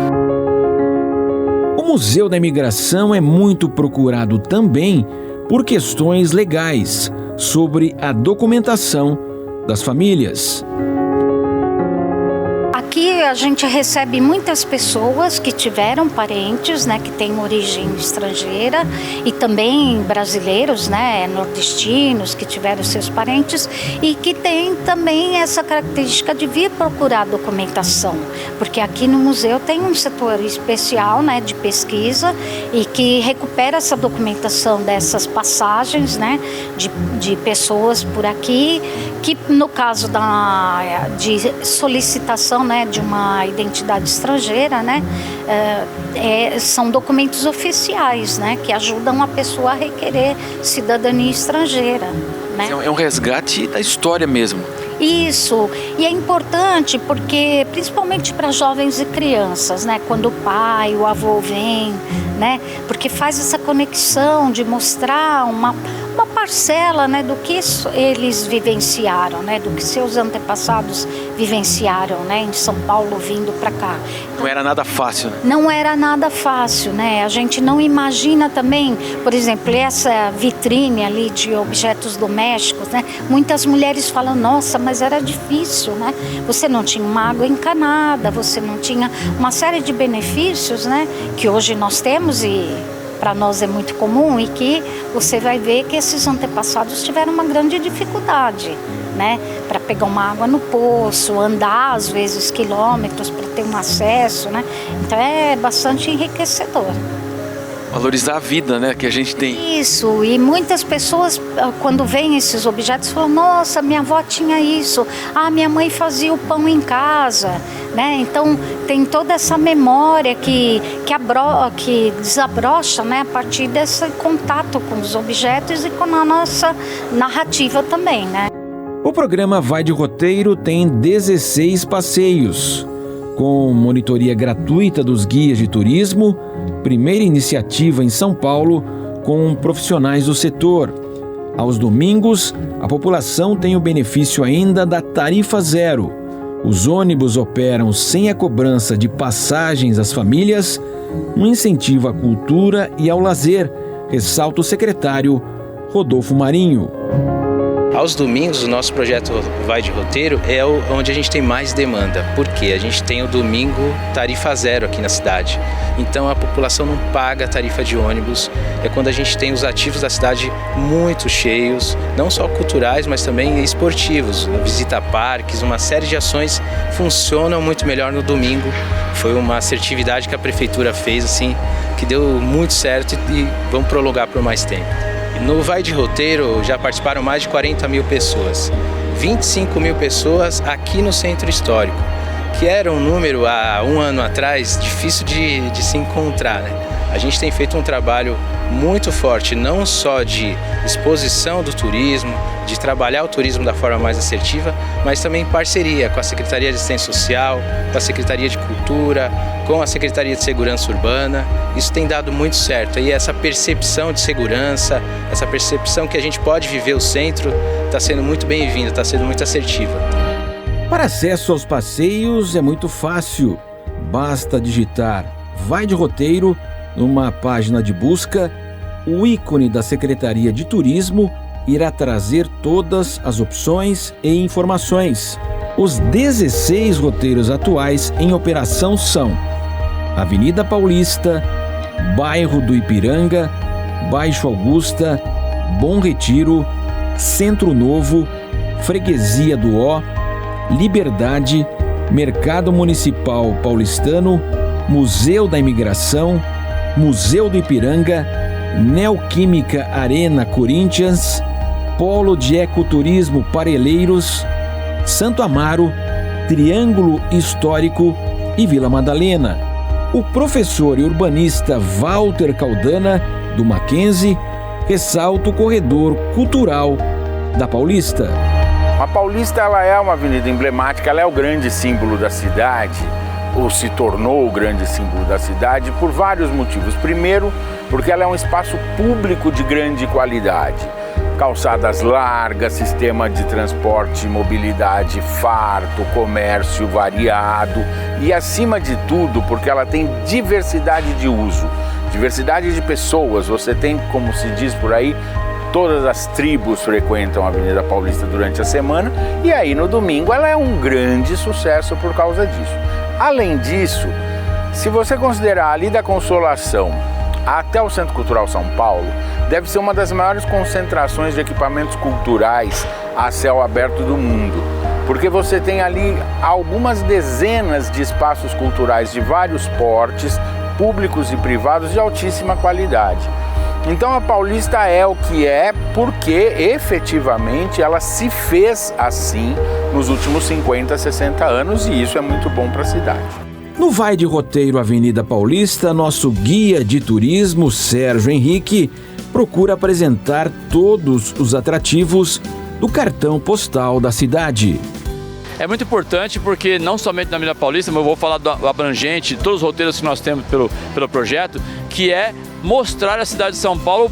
O Museu da Imigração é muito procurado também por questões legais sobre a documentação das famílias. Aqui a gente recebe muitas pessoas que tiveram parentes, né, que têm origem estrangeira, e também brasileiros, né, nordestinos que tiveram seus parentes e que têm também essa característica de vir procurar documentação, porque aqui no museu tem um setor especial, né, de pesquisa e que recupera essa documentação dessas passagens, né, de pessoas por aqui, que no caso de solicitação, né, de uma identidade estrangeira, né, são documentos oficiais, né, que ajudam a pessoa a requerer cidadania estrangeira, né? É um resgate da história mesmo. Isso, e é importante porque, principalmente para jovens e crianças, né, quando o pai, o avô vem, né, porque faz essa conexão de mostrar uma parcela, né, do que eles vivenciaram, né, do que seus antepassados vivenciaram, né, em São Paulo vindo para cá. Não era nada fácil, né? Não era nada fácil, né? A gente não imagina também, por exemplo, essa vitrine ali de objetos domésticos, né? Muitas mulheres falam, nossa, mas era difícil, né? Você não tinha uma água encanada, você não tinha uma série de benefícios, né, que hoje nós temos e para nós é muito comum e que você vai ver que esses antepassados tiveram uma grande dificuldade, né, para pegar uma água no poço, andar às vezes quilômetros para ter um acesso, né? Então é bastante enriquecedor. Valorizar a vida, né, que a gente tem. Isso, e muitas pessoas, quando veem esses objetos, falam: nossa, minha avó tinha isso, minha mãe fazia o pão em casa, né? Então tem toda essa memória que desabrocha, né, a partir desse contato com os objetos e com a nossa narrativa também, né? O programa Vai de Roteiro tem 16 passeios, com monitoria gratuita dos guias de turismo, primeira iniciativa em São Paulo com profissionais do setor. Aos domingos, a população tem o benefício ainda da tarifa zero. Os ônibus operam sem a cobrança de passagens às famílias, um incentivo à cultura e ao lazer, ressalta o secretário Rodolfo Marinho. Aos domingos, o nosso projeto Vai de Roteiro é onde a gente tem mais demanda, porque a gente tem o domingo tarifa zero aqui na cidade. Então a população não paga tarifa de ônibus, é quando a gente tem os ativos da cidade muito cheios, não só culturais, mas também esportivos, visita a parques, uma série de ações funcionam muito melhor no domingo. Foi uma assertividade que a prefeitura fez, assim, que deu muito certo e vamos prolongar por mais tempo. No Vai de Roteiro já participaram mais de 40 mil pessoas, 25 mil pessoas aqui no Centro Histórico, que era um número há um ano atrás difícil de se encontrar, né? A gente tem feito um trabalho muito forte, não só de exposição do turismo, de trabalhar o turismo da forma mais assertiva, mas também em parceria com a Secretaria de Assistência Social, com a Secretaria de Cultura, com a Secretaria de Segurança Urbana. Isso tem dado muito certo. E essa percepção de segurança, essa percepção que a gente pode viver o centro, está sendo muito bem-vinda, está sendo muito assertiva. Para acesso aos passeios é muito fácil. Basta digitar Vai de Roteiro numa página de busca. O ícone da Secretaria de Turismo irá trazer todas as opções e informações. Os 16 roteiros atuais em operação são Avenida Paulista, Bairro do Ipiranga, Baixo Augusta, Bom Retiro, Centro Novo, Freguesia do Ó, Liberdade, Mercado Municipal Paulistano, Museu da Imigração, Museu do Ipiranga, Neoquímica Arena Corinthians, Polo de Ecoturismo Parelheiros, Santo Amaro, Triângulo Histórico e Vila Madalena. O professor e urbanista Walter Caldana, do Mackenzie, ressalta o corredor cultural da Paulista. A Paulista ela é uma avenida emblemática, ela é o grande símbolo da cidade, ou se tornou o grande símbolo da cidade por vários motivos. Primeiro, porque ela é um espaço público de grande qualidade. Calçadas largas, sistema de transporte e mobilidade farto, comércio variado e, acima de tudo, porque ela tem diversidade de uso, diversidade de pessoas. Você tem, como se diz por aí, todas as tribos frequentam a Avenida Paulista durante a semana e aí no domingo ela é um grande sucesso por causa disso. Além disso, se você considerar ali da Consolação até o Centro Cultural São Paulo, deve ser uma das maiores concentrações de equipamentos culturais a céu aberto do mundo, porque você tem ali algumas dezenas de espaços culturais de vários portes, públicos e privados de altíssima qualidade. Então a Paulista é o que é porque efetivamente ela se fez assim nos últimos 50, 60 anos e isso é muito bom para a cidade. No Vai de Roteiro Avenida Paulista, nosso guia de turismo, Sérgio Henrique, procura apresentar todos os atrativos do cartão postal da cidade. É muito importante porque não somente na Avenida Paulista, mas eu vou falar do abrangente, todos os roteiros que nós temos pelo projeto, que é mostrar a cidade de São Paulo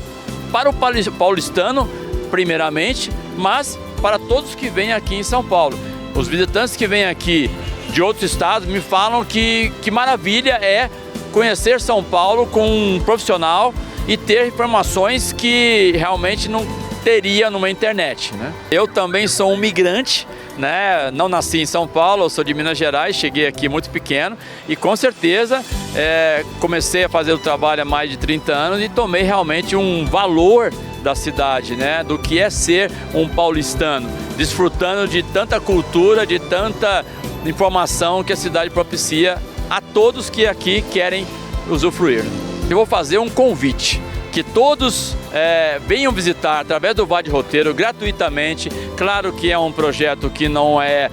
para o paulistano, primeiramente, mas para todos que vêm aqui em São Paulo. Os visitantes que vêm aqui de outros estados me falam que maravilha é conhecer São Paulo com um profissional e ter informações que realmente não teria numa internet, né? Eu também sou um migrante, né? Não nasci em São Paulo, eu sou de Minas Gerais, cheguei aqui muito pequeno e com certeza comecei a fazer o trabalho há mais de 30 anos e tomei realmente um valor da cidade, né? Do que é ser um paulistano, desfrutando de tanta cultura, de tanta informação que a cidade propicia a todos que aqui querem usufruir. Eu vou fazer um convite, que todos venham visitar através do Vai de Roteiro gratuitamente. Claro que é um projeto que não é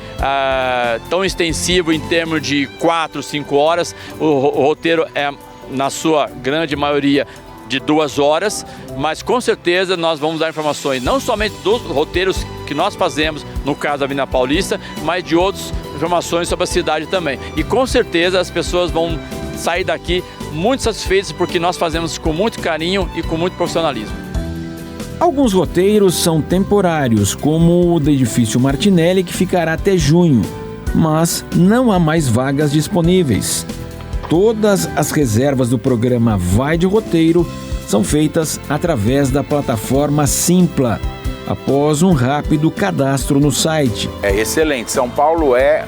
tão extensivo em termos de 4, 5 horas. O roteiro é, na sua grande maioria, de 2 horas, mas com certeza nós vamos dar informações não somente dos roteiros que nós fazemos, no caso da Avenida Paulista, mas de outras informações sobre a cidade também. E com certeza as pessoas vão sair daqui muito satisfeitas porque nós fazemos com muito carinho e com muito profissionalismo. Alguns roteiros são temporários, como o do Edifício Martinelli, que ficará até junho, mas não há mais vagas disponíveis. Todas as reservas do programa Vai de Roteiro são feitas através da plataforma Simpla, após um rápido cadastro no site. É excelente. São Paulo é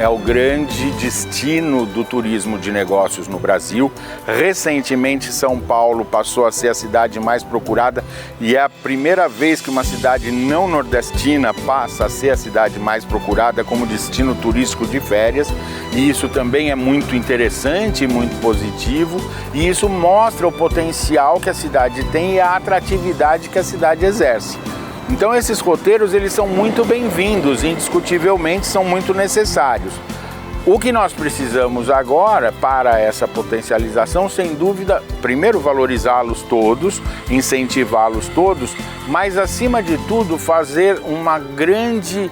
o grande destino do turismo de negócios no Brasil. Recentemente, São Paulo passou a ser a cidade mais procurada e é a primeira vez que uma cidade não nordestina passa a ser a cidade mais procurada como destino turístico de férias. E isso também é muito interessante, muito positivo, e isso mostra o potencial que a cidade tem e a atratividade que a cidade exerce. Então esses roteiros, eles são muito bem-vindos, indiscutivelmente são muito necessários. O que nós precisamos agora para essa potencialização, sem dúvida, primeiro valorizá-los todos, incentivá-los todos, mas acima de tudo fazer uma grande,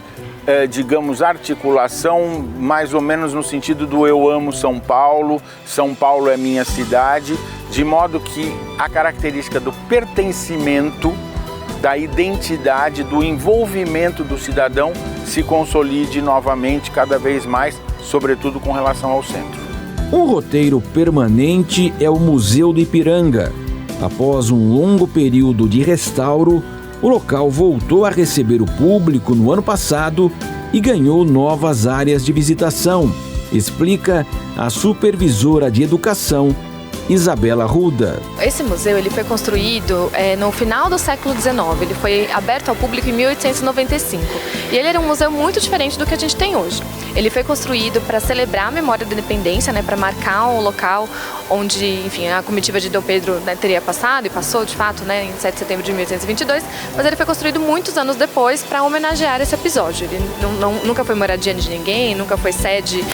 articulação mais ou menos no sentido do eu amo São Paulo é minha cidade, de modo que a característica do pertencimento, da identidade, do envolvimento do cidadão se consolide novamente cada vez mais, sobretudo com relação ao centro. Um roteiro permanente é o Museu do Ipiranga. Após um longo período de restauro, o local voltou a receber o público no ano passado e ganhou novas áreas de visitação, explica a supervisora de educação, Isabela Ruda. Esse museu ele foi construído no final do século XIX, ele foi aberto ao público em 1895 e ele era um museu muito diferente do que a gente tem hoje. Ele foi construído para celebrar a memória da independência, para marcar um local onde, enfim, a comitiva de Dom Pedro teria passado e passou de fato em 7 de setembro de 1822, mas ele foi construído muitos anos depois para homenagear esse episódio. Ele nunca foi moradia de ninguém, nunca foi sede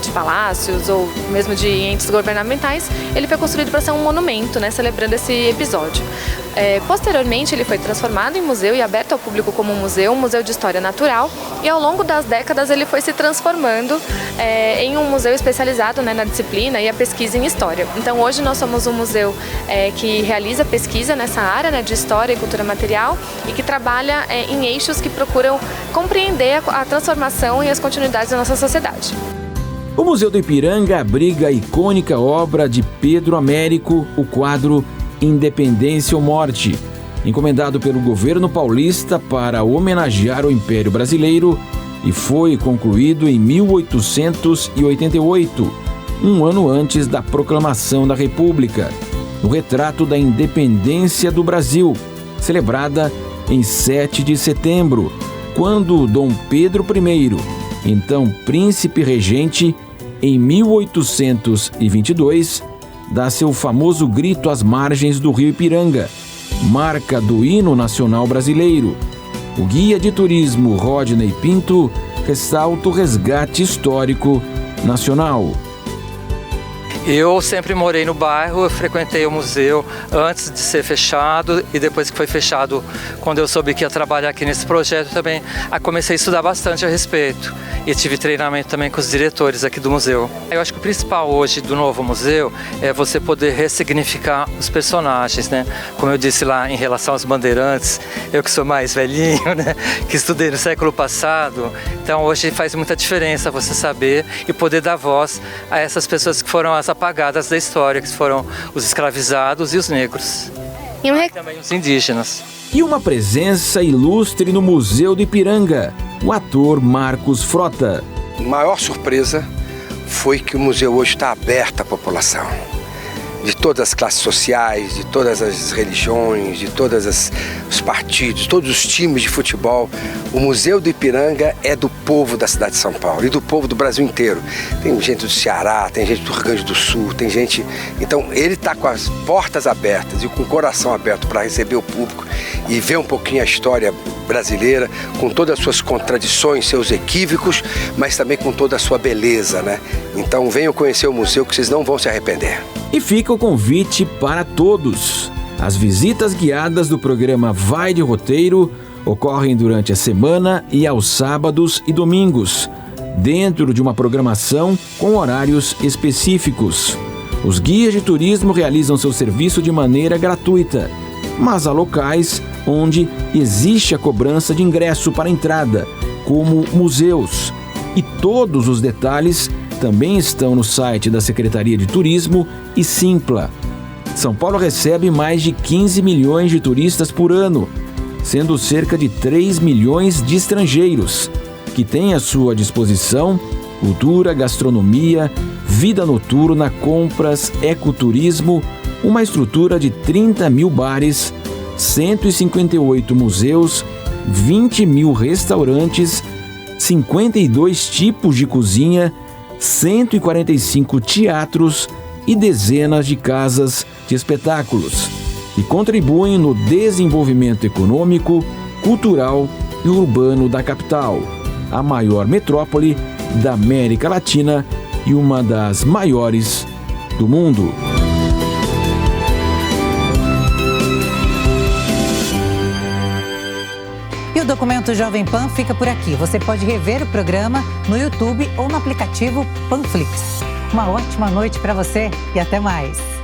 de palácios ou mesmo de entes governamentais. Ele foi construído para ser um monumento, celebrando esse episódio. Posteriormente, ele foi transformado em museu e aberto ao público como um museu de história natural, e ao longo das décadas ele foi se transformando em um museu especializado na disciplina e a pesquisa em história. Então hoje nós somos um museu que realiza pesquisa nessa área de história e cultura material e que trabalha em eixos que procuram compreender a transformação e as continuidades da nossa sociedade. O Museu do Ipiranga abriga a icônica obra de Pedro Américo, o quadro Independência ou Morte, encomendado pelo governo paulista para homenagear o Império Brasileiro, e foi concluído em 1888, um ano antes da proclamação da República, no retrato da independência do Brasil, celebrada em 7 de setembro, quando Dom Pedro I, então príncipe regente, em 1822, dá seu famoso grito às margens do rio Ipiranga, marca do hino nacional brasileiro. O guia de turismo Rodney Pinto ressalta o resgate histórico nacional. Eu sempre morei no bairro, eu frequentei o museu antes de ser fechado e depois que foi fechado, quando eu soube que ia trabalhar aqui nesse projeto, também comecei a estudar bastante a respeito e tive treinamento também com os diretores aqui do museu. Eu acho que o principal hoje do novo museu é você poder ressignificar os personagens, Como eu disse lá em relação aos bandeirantes, eu que sou mais velhinho, que estudei no século passado, então hoje faz muita diferença você saber e poder dar voz a essas pessoas que foram as apagadas da história, que foram os escravizados e os negros. E também os indígenas. E uma presença ilustre no Museu do Ipiranga, o ator Marcos Frota. A maior surpresa foi que o museu hoje está aberto à população. De todas as classes sociais, de todas as religiões, de todos os partidos, todos os times de futebol. O Museu do Ipiranga é do povo da cidade de São Paulo e do povo do Brasil inteiro. Tem gente do Ceará, tem gente do Rio Grande do Sul, tem gente... Então ele está com as portas abertas e com o coração aberto para receber o público e ver um pouquinho a história brasileira, com todas as suas contradições, seus equívocos, mas também com toda a sua beleza, né? Então venham conhecer o museu que vocês não vão se arrepender. E fica o convite para todos. As visitas guiadas do programa Vai de Roteiro ocorrem durante a semana e aos sábados e domingos, dentro de uma programação com horários específicos. Os guias de turismo realizam seu serviço de maneira gratuita, mas há locais onde existe a cobrança de ingresso para entrada, como museus. E todos os detalhes também estão no site da Secretaria de Turismo e Simpla. São Paulo recebe mais de 15 milhões de turistas por ano, sendo cerca de 3 milhões de estrangeiros, que têm à sua disposição cultura, gastronomia, vida noturna, compras, ecoturismo, uma estrutura de 30 mil bares, 158 museus, 20 mil restaurantes, 52 tipos de cozinha, 145 teatros e dezenas de casas de espetáculos, que contribuem no desenvolvimento econômico, cultural e urbano da capital, a maior metrópole da América Latina e uma das maiores do mundo. E o documento Jovem Pan fica por aqui. Você pode rever o programa no YouTube ou no aplicativo Panflix. Uma ótima noite para você e até mais.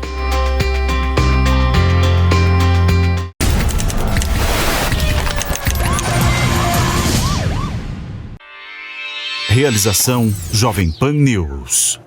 Realização Jovem Pan News.